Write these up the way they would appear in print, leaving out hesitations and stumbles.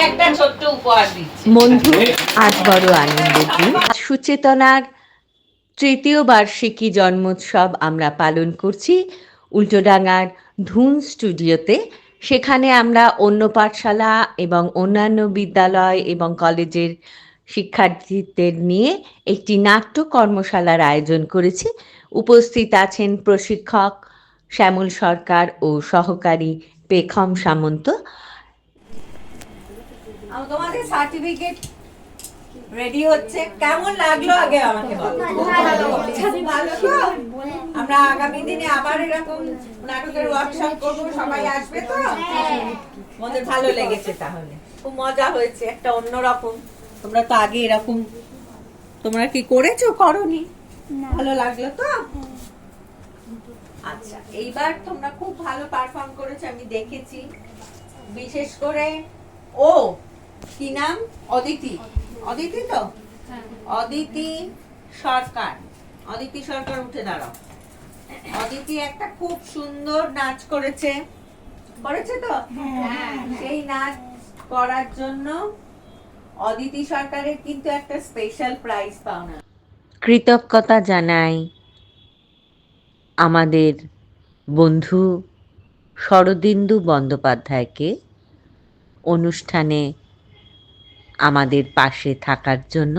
একটা ছোট্ট উপহার দিচ্ছি। বন্ধু, আজ বড় আনন্দের দিন। সুচেতনার তৃতীয় বার্ষিকী জন্মোৎসব আমরা পালন করছি উল্টোডাঙার ধুন স্টুডিওতে। সেখানে আমরা অন্য পাঠশালা এবং অন্যান্য বিদ্যালয় এবং কলেজের শিক্ষার্থীদের নিয়ে একটি নাট্য কর্মশালার আয়োজন করেছি। উপস্থিত আছেন প্রশিক্ষক শ্যামল সরকার ও সহকারী পেখম সামন্ত। তোমাদের সার্টিফিকেট রেডি হচ্ছে, কেমন লাগলো আগে আমাকে বলো। ভালো তো? আমরা আগামী দিনে আবার এরকম নাটকের ওয়ার্কশপ করব, সবাই আসবে তো? আমাদের ভালো লেগেছে, তাহলে খুব মজা হয়েছে, একটা অন্যরকম। তোমরা তো আগে এরকম তোমরা কি করেছো, করনি? ভালো লাগলো তো? আচ্ছা, এইবার তোমরা খুব ভালো পারফর্ম করেছো, আমি দেখেছি। বিশেষ করে ও কি নাম, অদিতি, অদিতি তো, অদিতি সরকার। অদিতি সরকার উঠে দাঁড়াও। অদিতি একটা খুব সুন্দর নাচ করেছে, করেছে তো? সেই নাচ করার জন্য অদিতি সরকারের কিন্তু একটা স্পেশাল প্রাইজ পাওনা। কৃতজ্ঞতা জানাই আমাদের বন্ধু শরদিন্দু বন্দ্যোপাধ্যায়কে অনুষ্ঠানে আমাদের পাশে থাকার জন্য।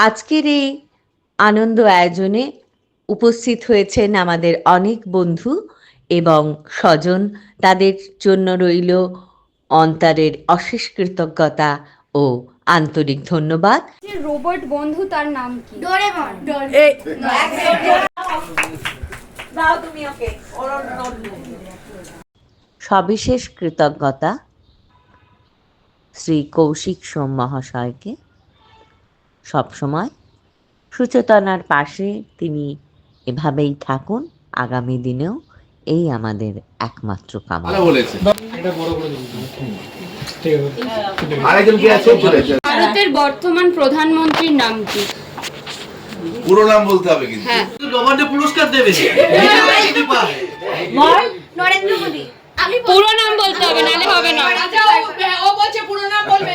আজকের এই আনন্দ আয়োজনে উপস্থিত হয়েছেন আমাদের অনেক বন্ধু এবং স্বজন। তাদের জন্য রইল অন্তরের অশেষ কৃতজ্ঞতা ও আন্তরিক ধন্যবাদ। রোবট বন্ধু, তার নাম কি? ডোরেমন। দাও তুমি ওকে ওর নোটবুক। সবিশেষ কৃতজ্ঞতা শ্রী কৌশিক সোম মহাশয়কে। সবসময় সুচেতনার পাশে তিনি এভাবেই থাকুন, আগামী দিনেও এই আমাদের একমাত্র কামনা। ভারতের বর্তমান প্রধানমন্ত্রীর নাম কি? পুরো নাম বলতে হবে কিন্তু। হ্যাঁ, নবান্নে পুরস্কার দেবে। নরেন্দ্র মোদি। আমি পুরো নাম বলতে হবে, নালে হবে না। ও বলছে পুরো নাম বলবে,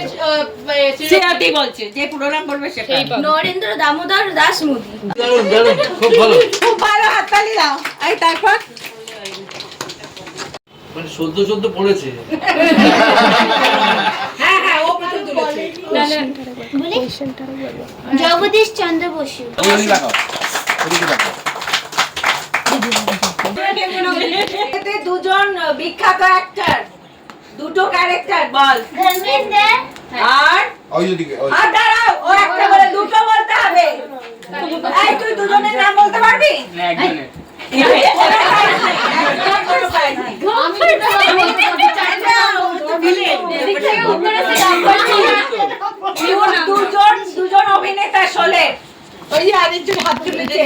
সেটাই বলছে যে পুরো নাম বলবে সেটা। নরেন্দ্র দামোদর দাস মোদি। দারুণ দারুণ, খুব ভালো। খুব ভালো, হাততালি দাও। এই তারপর মানে সদ্য সদ্য পড়েছে। হ্যাঁ হ্যাঁ, ও প্রথম তুলেছে। জগদীশ চন্দ্র বসু। এতে দুজন বিখ্যাত অ্যাক্টর, দুটো ক্যারেক্টার বল। ধর্মেন্দ্র আর আর দাঁড়াও, ও একটা বলে দুটো বলতে হবে। এই তুই দুজনের নাম বলতে পারবি? দুজন অভিনেতা শোলে। ওই আরেকজন হাত তুলেছে।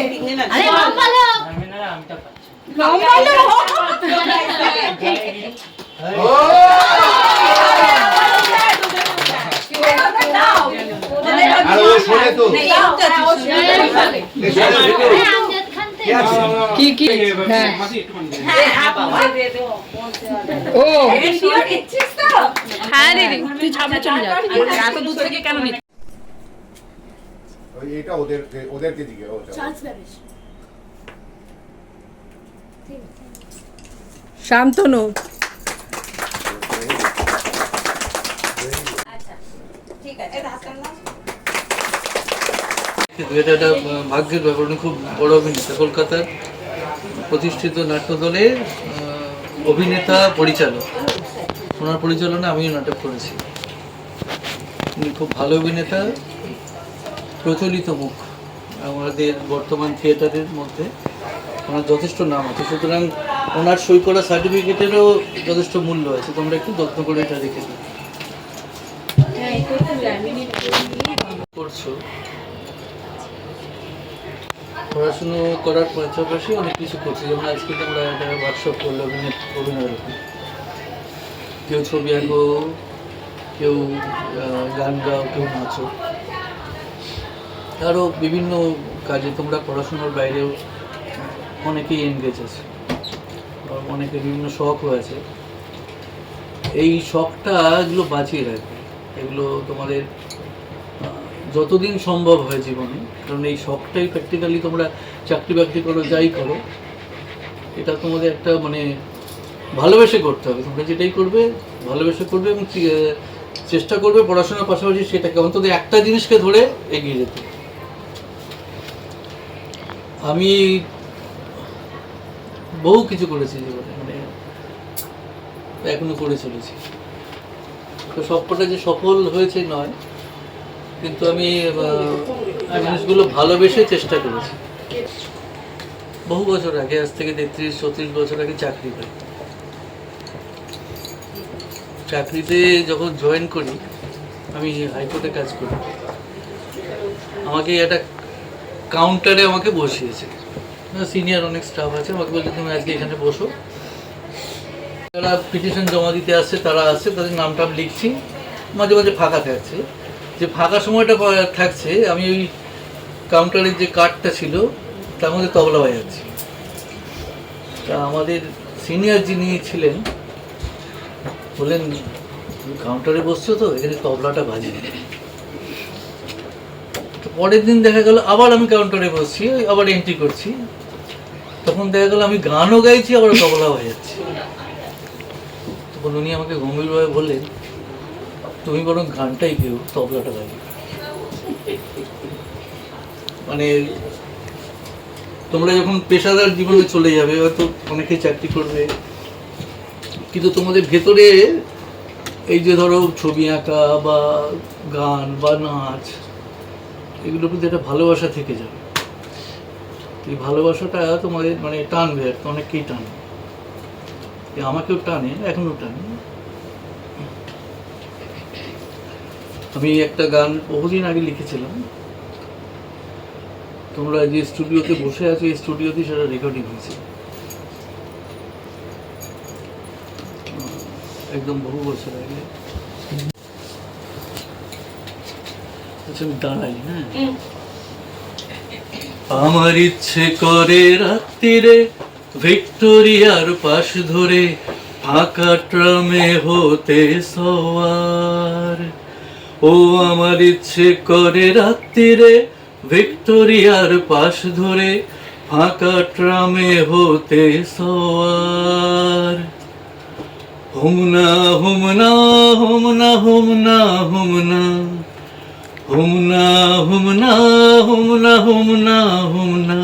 হ্যাঁ দিদি, তুই সামনে চলে যা। এত দূর থেকে কেন নিচ্ছিস? এটা ওদেরকে দিকে শান্তনু। এটা একটা ভাগ্যের ব্যাপার। উনি খুব বড় অভিনেতা, কলকাতার প্রতিষ্ঠিত নাট্যদলের অভিনেতা পরিচালক। ওনার পরিচালনা আমিও নাটক করেছি। উনি খুব ভালো অভিনেতা, প্রচলিত মুখ আমাদের বর্তমান থিয়েটারের মধ্যে। ওনার যথেষ্ট নাম আছে, সুতরাং ওনার সই করা সার্টিফিকেটেরও যথেষ্ট মূল্য আছে। তোমরা একটু যত্ন করে এটা রেখে দিও। করছো পড়াশুনো করার পাশাপাশি অনেক কিছু করছি। যেমন আজকে আমরা একটা ওয়ার্কশপ করলো অভিনয়ের উপর। কেউ ছবি আঁকো, কেউ গান গাও, কেউ নাচো, আরও বিভিন্ন কাজে। তোমরা পড়াশোনার বাইরেও অনেকেই এনগেজ আছে, অনেকের বিভিন্ন শখও আছে। এই শখটা এগুলো বাঁচিয়ে রাখবে, এগুলো তোমাদের যতদিন সম্ভব হয় জীবনে, কারণ এই শখটাই প্র্যাকটিক্যালি তোমরা চাকরি বাকরি করো যাই করো, এটা তোমাদের একটা মানে ভালোবেসে করতে হবে। তোমরা যেটাই করবে ভালোবেসে করবে এবং চেষ্টা করবে পড়াশোনার পাশাপাশি সেটাকে অন্তত একটা জিনিসকে ধরে এগিয়ে যেতে। আমি বহু কিছু করেছি জীবনে, মানে এখনো করে চলেছি, তো সবকটা যে সফল হয়েছে নয়, কিন্তু আমি জিনিসগুলো ভালোবেসে চেষ্টা করেছি। বহু বছর আগে, আজ থেকে 33-34 বছর আগে চাকরি পাই। চাকরিতে যখন জয়েন করি, আমি হাইকোর্টে কাজ করি, আমাকে একটা কাউন্টারে আমাকে বসিয়েছে, সিনিয়র অনেক স্টাফ আছে, আমাকে বলছে তুমি আজকে এখানে বসো। যারা পিটিশন জমা দিতে আসছে তারা আসছে, তাদের নাম টাম লিখছি, মাঝে মাঝে ফাঁকা থাকছে, যে ফাঁকা সময়টা থাকছে আমি ওই কাউন্টারের যে কার্ডটা ছিল তার মধ্যে তবলা বাজাচ্ছি। তা আমাদের সিনিয়র যিনি ছিলেন বললেন কাউন্টারে বসছো তো, এখানে তবলাটা বাজে। তো পরের দিন দেখা গেল আবার আমি কাউন্টারে বসছি, আবার এন্ট্রি করছি, তখন দেখা গেল আমি গানও গাইছি আবার তবলা বাজাচ্ছি। তখন উনি আমাকে গম্ভীরভাবে বললেন তুমি বরং গানটাই কেউ, তবলাটা বাজে। মানে তোমরা যখন পেশাদার জীবনে চলে যাবে, হয়তো অনেকেই চাকরি করবে, কিন্তু তোমাদের ভেতরে এই যে ধরো ছবি আঁকা বা গান বা নাচ, এগুলোর প্রতি একটা ভালোবাসা থেকে যাবে। এই ভালোবাসাটা তোমাদের মানে টানবে, আর অনেককেই টানে, আমাকেও টানে, এখনো টানে। আমি একটা গান বহুদিন আগে লিখেছিলাম, তোমরা যে স্টুডিওতে বসে আছো এই স্টুডিওতে সেটা রেকর্ডিং হয়েছে, একদম বহু বছর আগে। আচ্ছা আমি দাঁড়াই, হ্যাঁ। আমার ইচ্ছে করে রাত্রিরে ভিক্টোরিয়ার পাশ ধরে ফাঁকা ট্রামে হতে সওয়ার। ও আমার ইচ্ছে করে রাত্রিরে ভিক্টোরিয়ার পাশ ধরে ফাঁকা ট্রামে হতে সওয়ার। হুমনা হুমনা হুমনা হুমনা হুমনা হুমনা হুমনা হুমনা হুমনা হুমনা।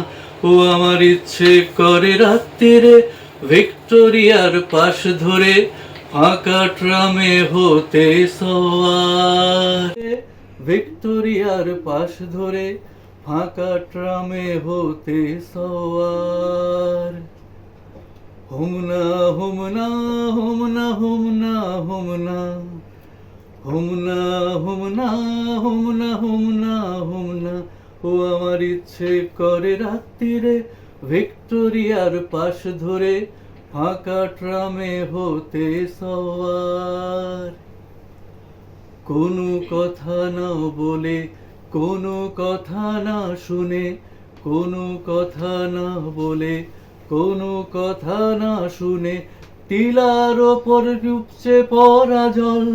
ও আমার ইচ্ছে করে রাত্রিরে ভিক্টোরিয়ার পাশ ধরে ফাঁকা ট্রামে হতে সওয়ার। ভিক্টোরিয়ার পাশ ধরে ফাঁকা ট্রামে হতে সওয়ার। হুমনা হুমনা হুমনা হুমনা হুমনা হুমনা হুমনা হুমনা হুমনা হুমনা। ও আমার ইচ্ছে করে রাত্রিরে ভিক্টোরিয়ার পাশ ধরে ফাঁকা ট্রামে হতে সওয়ার। কোনো কথা না বলে, কোনো কথা না শুনে, কোনো কথা না বলে, কোনো কথা না শুনে টিলার ওপর ডুবছে পড়া জল।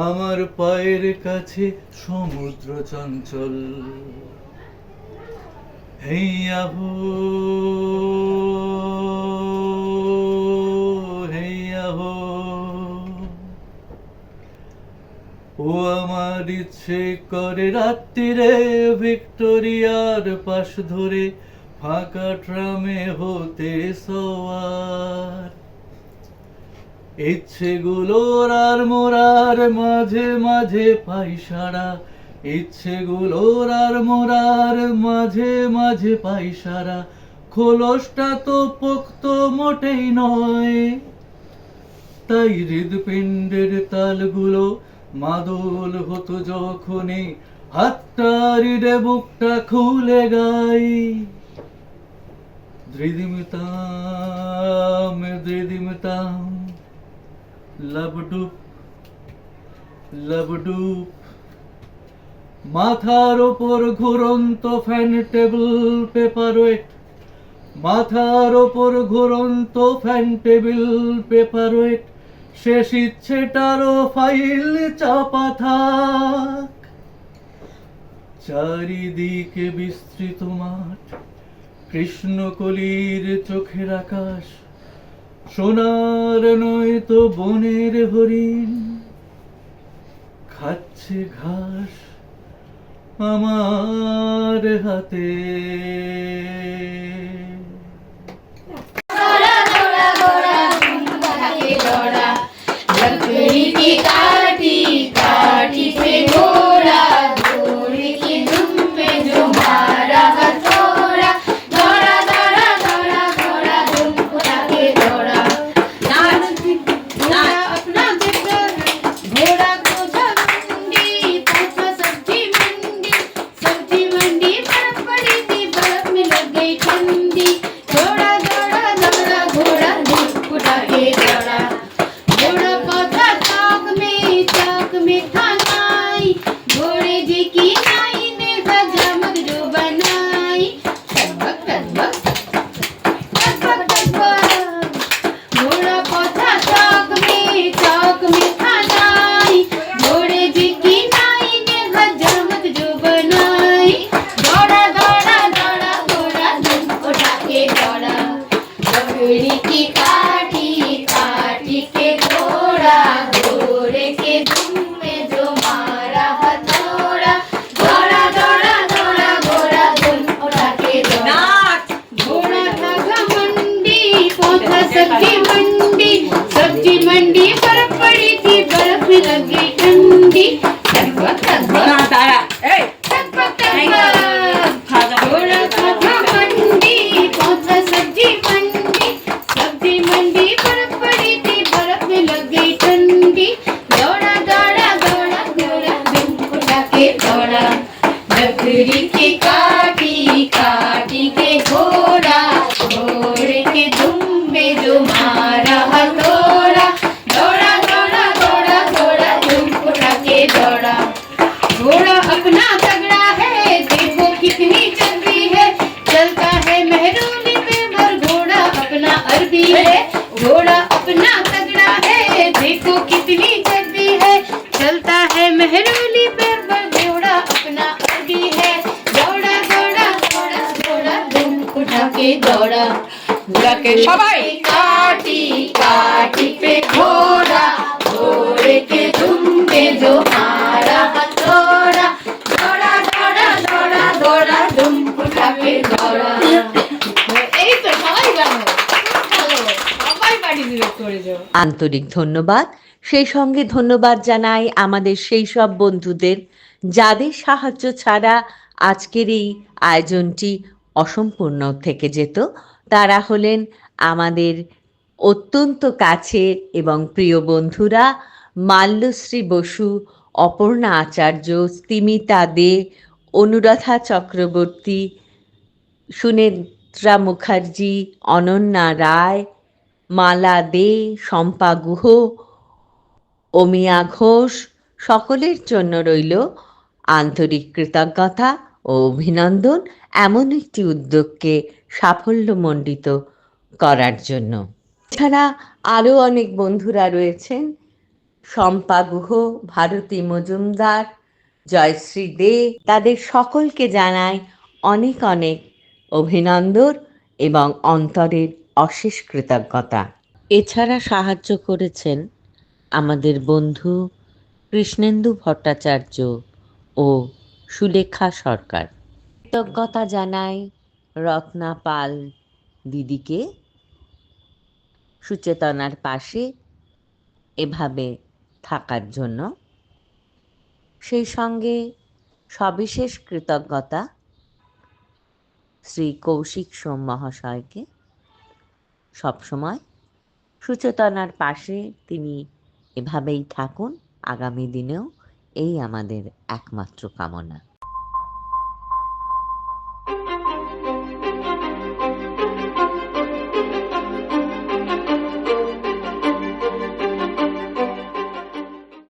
আমার পায়ের কাছে সমুদ্র চঞ্চল। হেইয়া হো হেইয়া হো। ও আমার ইচ্ছে করে রাত্রিরে ভিক্টোরিয়ার পাশ ধরে ফাঁকা ট্রামে হতে সওয়ার। ইচ্ছেগুলোর আর মোরার মাঝে মাঝে পাই সারা, ইচ্ছেগুলোর আর মোরার মাঝে মাঝে পাই সারা। খোলসটা তো পোক্ত মোটেই নয়, তাই হৃদপিণ্ডের তালগুলো মাদল হতো যখনই হাতটারিরে বুকটা খুলে গাই। দৃদিমতাম দৃদিমতাম লাবডুব লাবডুব। মাথার ওপর ঘুরন্ত ফ্যান টেবিল পেপার ওয়েট, মাথার ওপর ঘুরন্ত ফ্যান টেবিল পেপার ওয়েট। শেষ ইচ্ছেটারও ফাইল চাপা থাক, চারিদিকে বিস্তৃত মাঠ, কৃষ্ণকলির চোখের আকাশ, সোনার নয়তো বনের হরিণ খাচ্ছে ঘাস আমার হাতে। सब्जी मंडी बर्फ पड़ी थी, बर्फ में लग गई ठंडी। मंडी पहुंचा सब्जी मंडी, सब्जी मंडी बर्फ पड़ी थी, बर्फ में लग गई ठंडी। दौड़ा दौड़ा दौड़ा दौड़ा दिन उठा के दौड़ा, लकड़ी की काटी काटी के घोड़ा, घोड़े के दुम में जो मारा हथौड़ा। दौड़ा दौड़ा दौड़ा दौड़ा दुम उठा के दौड़ा। घोड़ा अपना तगड़ा है, देखो कितनी चलती है, चलता है मेहरूनी पे भर। घोड़ा अपना अरबी है, घोड़ा अपना तगड़ा है, देखो कितनी चलती है, चलता है मेहरूनी पे भर। घोड़ा अपना अरबी है, दौड़ा दौड़ा दौड़ा दौड़ा दुम उठा के दौड़ा। घोड़ा के सबाई काटी काटी पे घोड़ा, घोड़े के दुम पे जो मारा हथौड़ा। दौड़ा दौड़ा दौड़ा दौड़ा दुम उठा के दौड़ा। এই তো সবাই জানো, ভালো সবাই পার্টিসিপেট করেছো। আন্তরিক ধন্যবাদ। সেই সঙ্গে ধন্যবাদ জানাই আমাদের সেই সব বন্ধুদের যাদের সাহায্য ছাড়া আজকের এই আয়োজনটি অসম্পূর্ণ থেকে যেত। তারা হলেন আমাদের অত্যন্ত কাছের এবং প্রিয় বন্ধুরা মাল্যশ্রী বসু, অপর্ণা আচার্য, স্তিমিতা দে, অনুরাধা চক্রবর্তী, সুনেত্রা মুখার্জি, অনন্যা রায়, মালা দে, শম্পা গুহ, অমিয়া ঘোষ। সকলের জন্য রইল আন্তরিক কৃতজ্ঞতা ও অভিনন্দন এমন একটি উদ্যোগকে সাফল্যমণ্ডিত করার জন্য। এছাড়া আরও অনেক বন্ধুরা রয়েছেন, শম্পা গুহ, ভারতী মজুমদার, জয়শ্রী দে। তাদের সকলকে জানাই অনেক অনেক অভিনন্দন এবং অন্তরের অশেষ কৃতজ্ঞতা। এছাড়া সাহায্য করেছেন আমাদের বন্ধু কৃষ্ণেন্দু ভট্টাচার্য ও সুলেখা সরকার। কৃতজ্ঞতা জানাই রত্না পাল দিদিকে সুচেতনার পাশে এভাবে থাকার জন্য। সেই সঙ্গে সবিশেষ কৃতজ্ঞতা শ্রী কৌশিক সোম মহাশয়কে। সবসময় সুচেতনার পাশে তিনি এভাবেই থাকুন, আগামী দিনেও এই আমাদের একমাত্র কামনা।